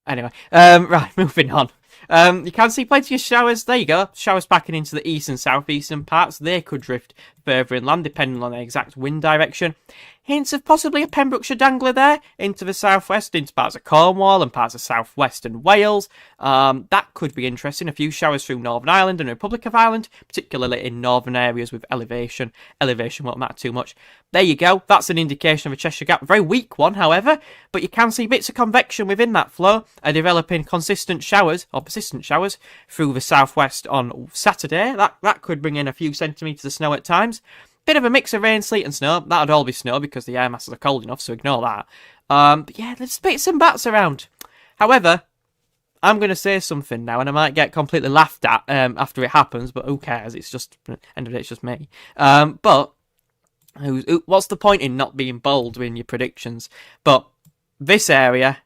Anyway, right, moving on. You can see plenty of showers. There you go. Showers packing into the east and southeastern parts. They could drift further inland depending on the exact wind direction. Hints of possibly a Pembrokeshire dangler there into the southwest, into parts of Cornwall and parts of southwestern Wales. That could be interesting. A few showers through Northern Ireland and Republic of Ireland, particularly in northern areas with elevation. Elevation won't matter too much. There you go. That's an indication of a Cheshire Gap. Very weak one, however, but you can see bits of convection within that flow are developing consistent showers or persistent showers through the southwest on Saturday. That could bring in a few centimetres of snow at times. Bit of a mix of rain, sleet and snow. That'd all be snow because the air masses are cold enough, so ignore that. But yeah, there's bits and bats around. However, I'm going to say something now, and I might get completely laughed at after it happens, but who cares? It's just, end of the day, it's just me. But what's the point in not being bold in your predictions? But this area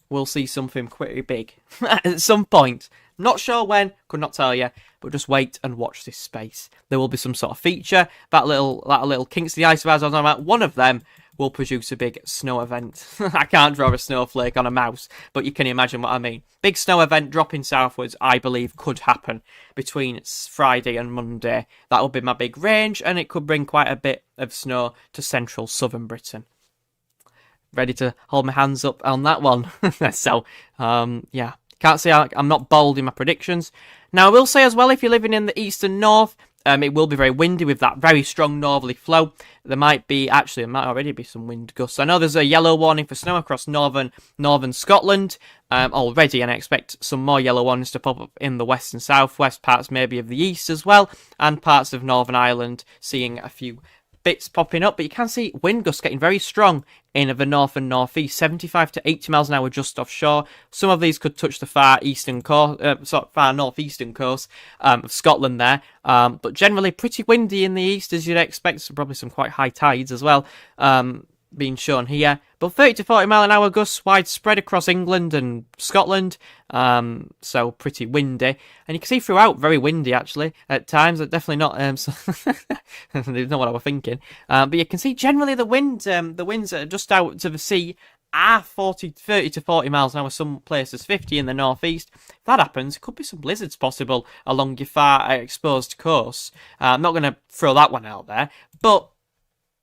will see something pretty big at some point. Not sure when, could not tell you, but just wait and watch this space. There will be some sort of feature, that little kinks to the ice of ours I was talking about. One of them will produce a big snow event. I can't draw a snowflake on a mouse, but you can imagine what I mean. Big snow event dropping southwards, I believe, could happen between Friday and Monday. That will be my big range, and it could bring quite a bit of snow to central southern Britain. Ready to hold my hands up on that one. So, yeah. Can't say I'm not bold in my predictions. Now, I will say as well, if you're living in the east and north, it will be very windy with that very strong northerly flow. There might already be some wind gusts. I know there's a yellow warning for snow across northern Scotland already, and I expect some more yellow warnings to pop up in the west and southwest, parts maybe of the east as well, and parts of Northern Ireland, seeing a few bits popping up, but you can see wind gusts getting very strong in the north and northeast, 75 to 80 miles an hour just offshore. Some of these could touch the far northeastern coast of Scotland there, but generally pretty windy in the east, as you'd expect. So probably some quite high tides as well being shown here. But 30 to 40 mile an hour gusts widespread across England and Scotland, so pretty windy. And you can see throughout, very windy actually at times. Definitely not, not what I was thinking. But you can see generally the winds are just out to the sea 30 to 40 miles an hour, some places 50 in the northeast. If that happens, could be some blizzards possible along your far exposed coasts. I'm not going to throw that one out there, but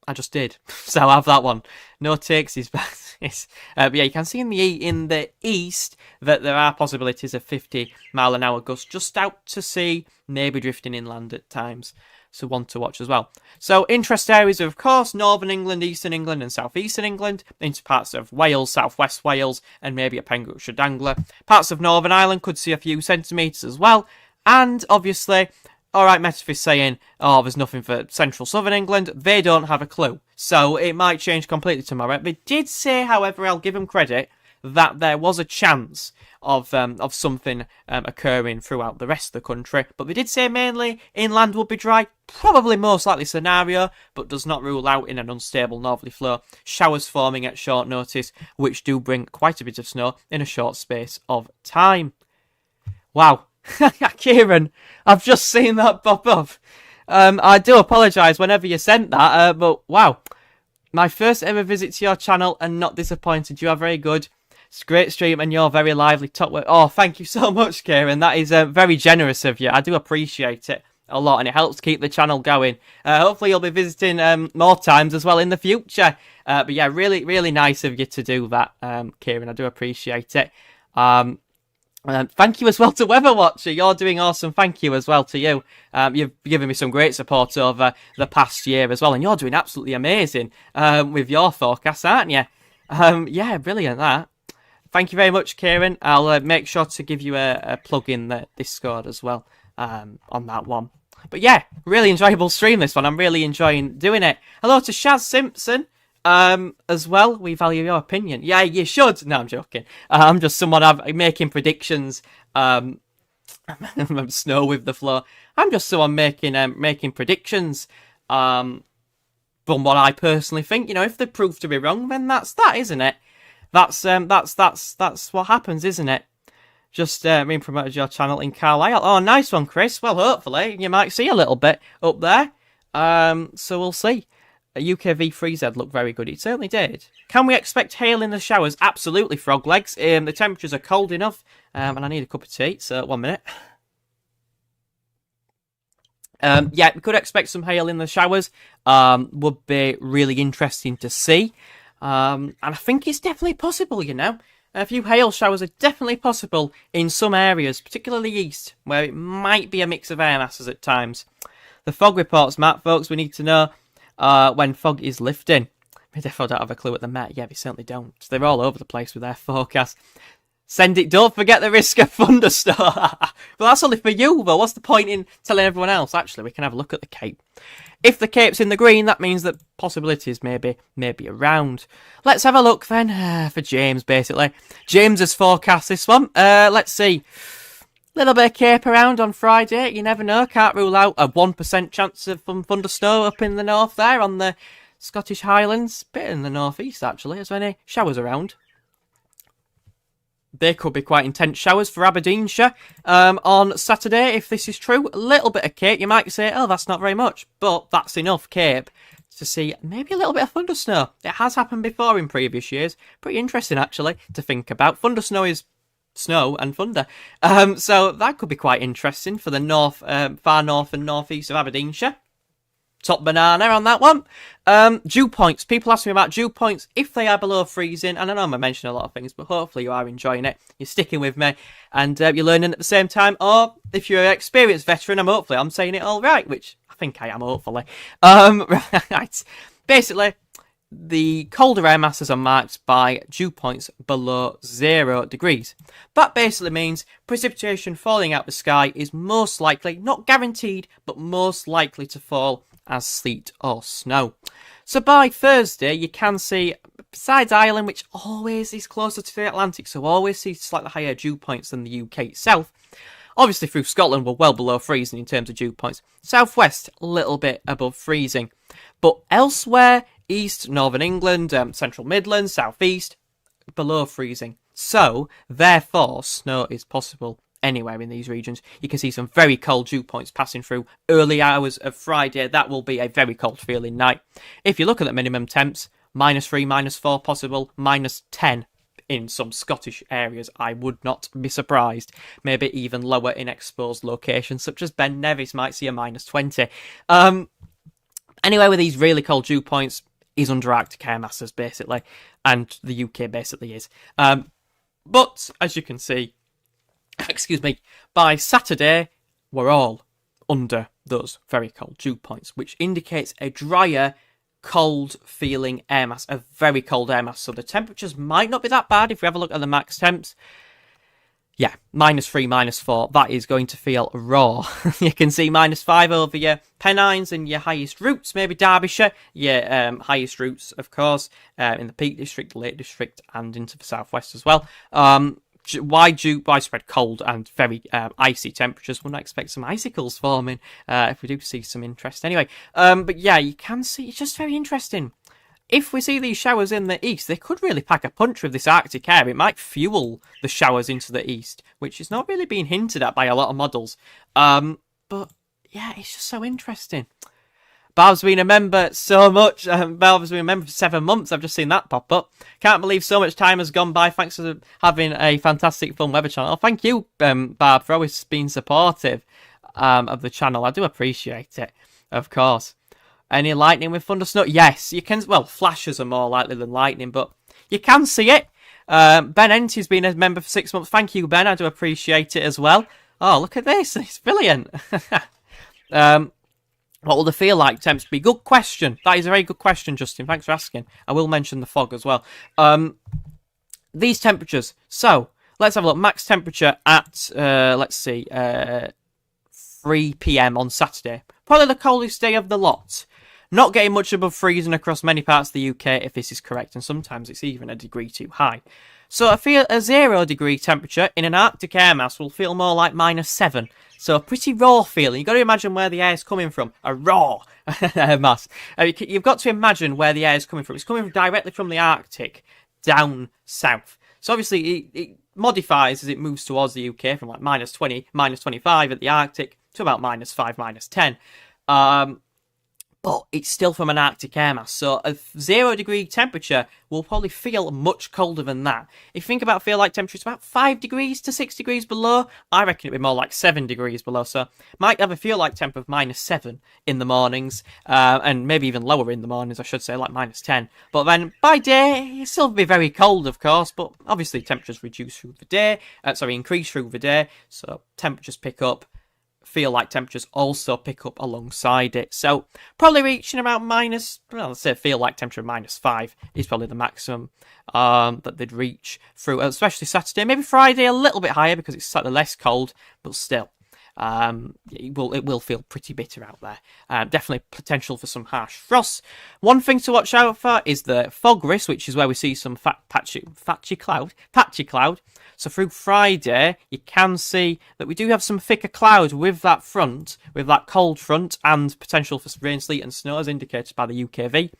I just did, so I'll have that one. No takes is bad. But yeah, you can see in the east that there are possibilities of 50-mile-an-hour gusts just out to sea, maybe drifting inland at times. So one to watch as well. So interest areas are, of course, northern England, eastern England and southeastern England, into parts of Wales, southwest Wales, and maybe a Pembrokeshire Dangler. Parts of Northern Ireland could see a few centimetres as well. And obviously, alright, Metaphys saying, oh, there's nothing for central southern England. They don't have a clue. So it might change completely tomorrow. They did say, however, I'll give them credit, that there was a chance of something occurring throughout the rest of the country. But they did say mainly inland would be dry. Probably most likely scenario, but does not rule out in an unstable northerly flow showers forming at short notice, which do bring quite a bit of snow in a short space of time. Wow. Kieran, I've just seen that pop up. I do apologise whenever you sent that, but wow. My first ever visit to your channel and not disappointed. You are very good. It's a great stream and you're very lively. Top work. Oh, thank you so much, Kieran. That is very generous of you. I do appreciate it a lot and it helps keep the channel going. Hopefully you'll be visiting more times as well in the future. But yeah, really, really nice of you to do that, Kieran. I do appreciate it. Thank you as well to Weather Watcher. You're doing awesome. Thank you as well to you. You've given me some great support over the past year as well. And you're doing absolutely amazing with your forecasts, aren't you? Yeah, brilliant that. Thank you very much, Kieran. I'll make sure to give you a plug in the Discord as well on that one. But yeah, really enjoyable stream this one. I'm really enjoying doing it. Hello to Shaz Simpson. As well, we value your opinion. Yeah, you should. No, I'm joking. I'm just someone making predictions. Snow with the flow. I'm just someone making predictions. From what I personally think, you know, if they prove to be wrong, then that's that, isn't it? That's what happens, isn't it? Just being promoted your channel in Carlisle. Oh, nice one, Chris. Well, hopefully you might see a little bit up there. So we'll see. UKV3Z looked very good. It certainly did. Can we expect hail in the showers? Absolutely, frog legs. The temperatures are cold enough, and I need a cup of tea. So 1 minute. Yeah, we could expect some hail in the showers. Would be really interesting to see. And I think it's definitely possible, you know. A few hail showers are definitely possible in some areas, particularly east, where it might be a mix of air masses at times. The fog reports, Matt, folks, we need to know when fog is lifting. They definitely don't have a clue at the Met. Yeah, they certainly don't. They're all over the place with their forecast. Send it. Don't forget the risk of thunderstorm. Well, that's only for you, though. What's the point in telling everyone else? Actually, we can have a look at the Cape. If the Cape's in the green, that means that possibilities may be around. Let's have a look then for James, basically. James has forecast this one. Let's see. Little bit of Cape around on Friday. You never know. Can't rule out a 1% chance of thunderstorm up in the north there on the Scottish Highlands. Bit in the northeast, actually. Is there any showers around? They could be quite intense showers for Aberdeenshire on Saturday, if this is true. A little bit of Cape. You might say, oh, that's not very much. But that's enough Cape to see maybe a little bit of thundersnow. It has happened before in previous years. Pretty interesting, actually, to think about. Thundersnow is snow and thunder. So that could be quite interesting for the north, far north and northeast of Aberdeenshire. Top banana on that one. Dew points. People ask me about dew points if they are below freezing. And I know I'm mentioning a lot of things, but hopefully you are enjoying it. You're sticking with me and you're learning at the same time. Or if you're an experienced veteran, hopefully I'm saying it all right, which I think I am, hopefully. Right. Basically, the colder air masses are marked by dew points below 0 degrees. That basically means precipitation falling out the sky is most likely, not guaranteed, but most likely to fall as sleet or snow. So by Thursday, you can see, besides Ireland, which always is closer to the Atlantic, so always see slightly higher dew points than the UK itself. Obviously, through Scotland, we're well below freezing in terms of dew points. Southwest, a little bit above freezing. But elsewhere, east, northern England, central Midlands, southeast, below freezing. So, therefore, snow is possible anywhere in these regions. You can see some very cold dew points passing through early hours of Friday. That will be a very cold feeling night. If you look at the minimum temps, -3, -4 possible, -10 in some Scottish areas. I would not be surprised. Maybe even lower in exposed locations, such as Ben Nevis might see a -20. Anywhere with these really cold dew points is under Arctic air masses, basically, and the UK basically is. But, as you can see, excuse me, by Saturday, we're all under those very cold dew points, which indicates a drier, cold feeling air mass, a very cold air mass. So the temperatures might not be that bad if we have a look at the max temps. Yeah, -3, -4, that is going to feel raw. You can see -5 over your Pennines and your highest routes, maybe Derbyshire, your highest routes, of course, in the Peak District, the Lake District, and into the southwest as well. Widespread cold and very icy temperatures. We'll not expect some icicles forming if we do see some interest anyway. But yeah, you can see it's just very interesting. If we see these showers in the east, they could really pack a punch with this Arctic air. It might fuel the showers into the east, which is not really being hinted at by a lot of models. But yeah, it's just so interesting. Barb's been a member so much. Barb's been a member for 7 months. I've just seen that pop up. Can't believe so much time has gone by. Thanks for having a fantastic fun weather channel. Thank you, Barb, for always being supportive of the channel. I do appreciate it, of course. Any lightning with thunder snow? Yes, you can. Well, flashes are more likely than lightning, but you can see it. Ben Enty's been a member for 6 months. Thank you, Ben. I do appreciate it as well. Oh, look at this. It's brilliant. What will the feel like temps be? Good question. That is a very good question, Justin. Thanks for asking. I will mention the fog as well. These temperatures. So, let's have a look. Max temperature at, let's see, 3 p.m. on Saturday. Probably the coldest day of the lot. Not getting much above freezing across many parts of the UK, if this is correct, and sometimes it's even a degree too high. So a 0 degree temperature in an Arctic air mass will feel more like -7. So a pretty raw feeling. You've got to imagine where the air is coming from. A raw air mass. You've got to imagine where the air is coming from. It's coming directly from the Arctic down south. So obviously it modifies as it moves towards the UK from like -20, -25 at the Arctic to about -5, -10. But it's still from an Arctic air mass, so a 0 degree temperature will probably feel much colder than that. If you think about feel like temperature, it's about 5 degrees to 6 degrees below. I reckon it'd be more like 7 degrees below, so might have a feel like temp of -7 in the mornings, and maybe even lower in the mornings, I should say, like -10. But then by day, it'll still be very cold, of course, but obviously temperatures reduce through the day, increase through the day, so temperatures pick up. Feel like temperatures also pick up alongside it. So probably reaching about let's say feel like temperature of -5 is probably the maximum that they'd reach through, especially Saturday. Maybe Friday a little bit higher because it's slightly less cold, but still. It will feel pretty bitter out there. Definitely potential for some harsh frosts. One thing to watch out for is the fog risk, which is where we see some patchy cloud. So through Friday, you can see that we do have some thicker cloud with that cold front, and potential for rain, sleet, and snow as indicated by the UKV.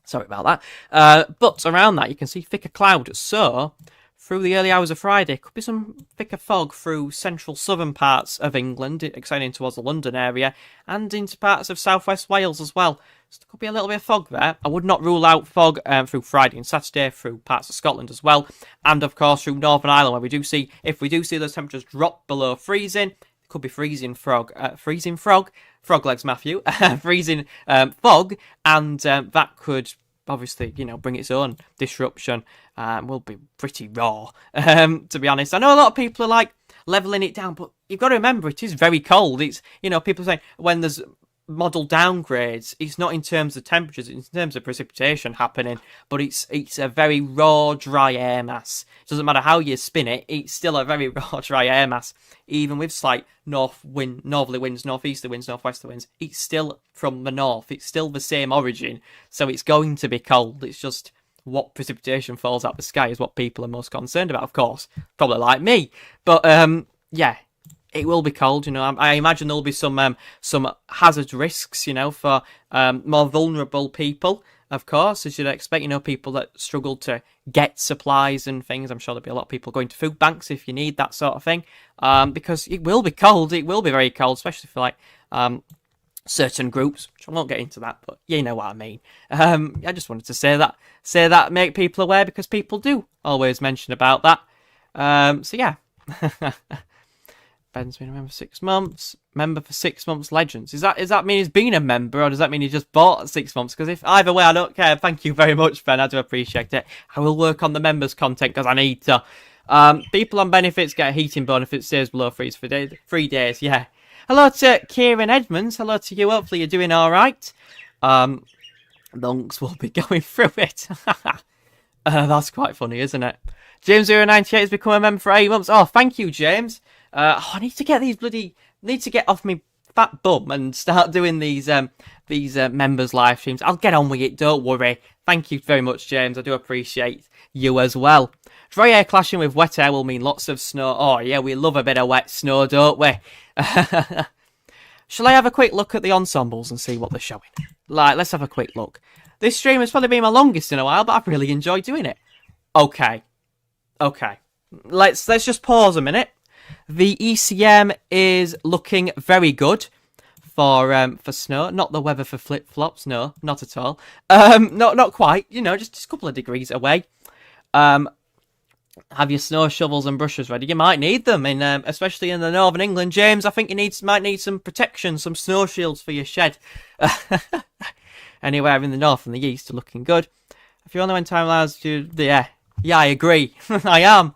Sorry about that. But around that, you can see thicker cloud. So through the early hours of Friday, could be some thicker fog through central southern parts of England, extending towards the London area, and into parts of southwest Wales as well. So there could be a little bit of fog there. I would not rule out fog through Friday and Saturday, through parts of Scotland as well, and of course through Northern Ireland, where if we do see those temperatures drop below freezing, it could be freezing frog legs, Matthew, freezing fog, and that could obviously, bring its own disruption. Will be pretty raw, to be honest. I know a lot of people are like leveling it down, but you've got to remember it is very cold. It's, people say when there's model downgrades, it's not in terms of temperatures, it's in terms of precipitation happening, but it's a very raw, dry air mass. It doesn't matter how you spin it, it's still a very raw, dry air mass. Even with slight northerly winds, northeasterly winds, northwesterly winds, it's still from the north. It's still the same origin, so it's going to be cold. It's just what precipitation falls out the sky is what people are most concerned about, of course. Probably like me. But, yeah, it will be cold, I imagine there'll be some hazard risks, for more vulnerable people, of course, as you'd expect, people that struggle to get supplies and things. I'm sure there'll be a lot of people going to food banks if you need that sort of thing, because it will be cold. It will be very cold, especially for certain groups, which I won't get into that, but you know what I mean. I just wanted to say that, make people aware, because people do always mention about that. So yeah. Ben's been a member for 6 months. Member for 6 months, Legends. Does that mean he's been a member, or does that mean he just bought 6 months? Because if either way, I don't care. Thank you very much, Ben. I do appreciate it. I will work on the members' content because I need to. People on benefits get a heating bonus if it stays below freeze for 3 days. Yeah. Hello to Kieran Edmonds. Hello to you. Hopefully you're doing all right. Lunks will be going through it. That's quite funny, isn't it? James098 has become a member for 8 months. Oh, thank you, James. I need to get need to get off me fat bum and start doing these members live streams. I'll get on with it, don't worry. Thank you very much, James. I do appreciate you as well. Dry air clashing with wet air will mean lots of snow. Oh, yeah, we love a bit of wet snow, don't we? Shall I have a quick look at the ensembles and see what they're showing? Let's have a quick look. This stream has probably been my longest in a while, but I've really enjoyed doing it. Okay. Let's just pause a minute. The ECM is looking very good for snow. Not the weather for flip-flops, no, not at all. Not quite, just a couple of degrees away. Have your snow shovels and brushes ready. You might need them, especially in the northern England. James, I think you might need some protection, some snow shields for your shed. Anywhere in the north and the east are looking good. If you only when time allows you, yeah, I agree. I am.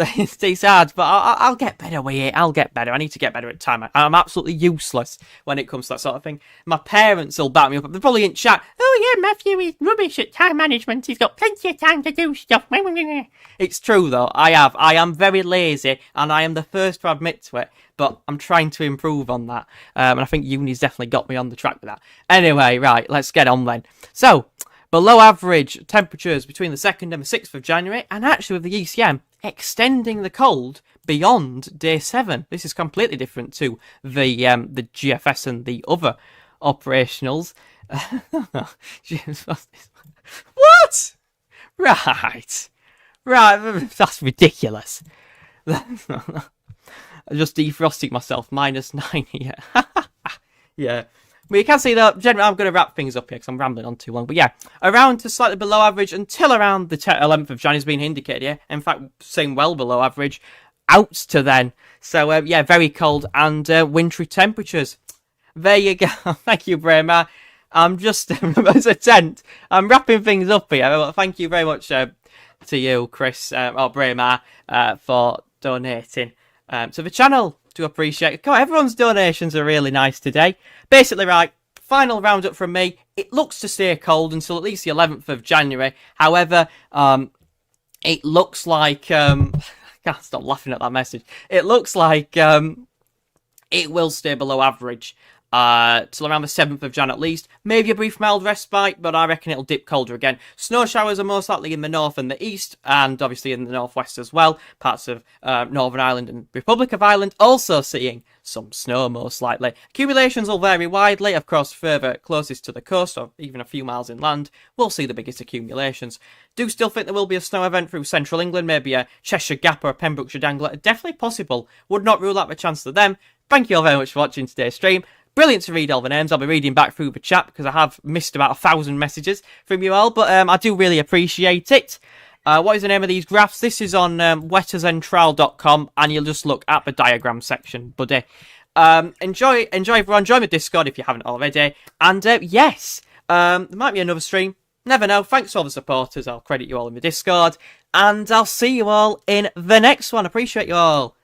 It's hard, but I'll get better with it. I'll get better. I need to get better at time. I'm absolutely useless when it comes to that sort of thing. My parents will back me up. They're probably in chat. Oh yeah, Matthew is rubbish at time management. He's got plenty of time to do stuff. It's true though. I am very lazy, and I am the first to admit to it. But I'm trying to improve on that. And I think uni's definitely got me on the track with that. Anyway, right, let's get on then. So, below average temperatures between the 2nd and the 6th of January, and actually with the ECM extending the cold beyond day 7. This is completely different to the GFS and the other operationals. What? Right, that's ridiculous. I just defrosted myself, -9 here. Yeah. But you can see that generally I'm going to wrap things up here because I'm rambling on too long. But yeah, around to slightly below average until around the 11th of January has been indicated here. In fact, saying well below average, out to then. So yeah, very cold and wintry temperatures. There you go. Thank you, Brahma. I'm just, as a tent, I'm wrapping things up here. Well, thank you very much to you, Chris, or Brahma, for donating to the channel. Do appreciate it. God, everyone's donations are really nice today. Basically, right, final roundup from me. It looks to stay cold until at least the 11th of January. However, it looks like... I can't stop laughing at that message. It looks like it will stay below average till around the 7th of Jan at least. Maybe a brief mild respite, but I reckon it'll dip colder again. Snow showers are most likely in the north and the east, and obviously in the northwest as well. Parts of Northern Ireland and Republic of Ireland also seeing some snow most likely. Accumulations will vary widely. Of course, further closest to the coast, or even a few miles inland, we'll see the biggest accumulations. Do still think there will be a snow event through central England, maybe a Cheshire Gap or a Pembrokeshire Dangler. Definitely possible. Would not rule out the chance of them. Thank you all very much for watching today's stream. Brilliant to read all the names. I'll be reading back through the chat because I have missed about 1,000 messages from you all, but I do really appreciate it. What is the name of these graphs? This is on wettersandtrowel.com, and you'll just look at the diagram section, buddy. Enjoy everyone. Join the Discord if you haven't already. And yes, there might be another stream. Never know. Thanks to all the supporters. I'll credit you all in the Discord. And I'll see you all in the next one. Appreciate you all.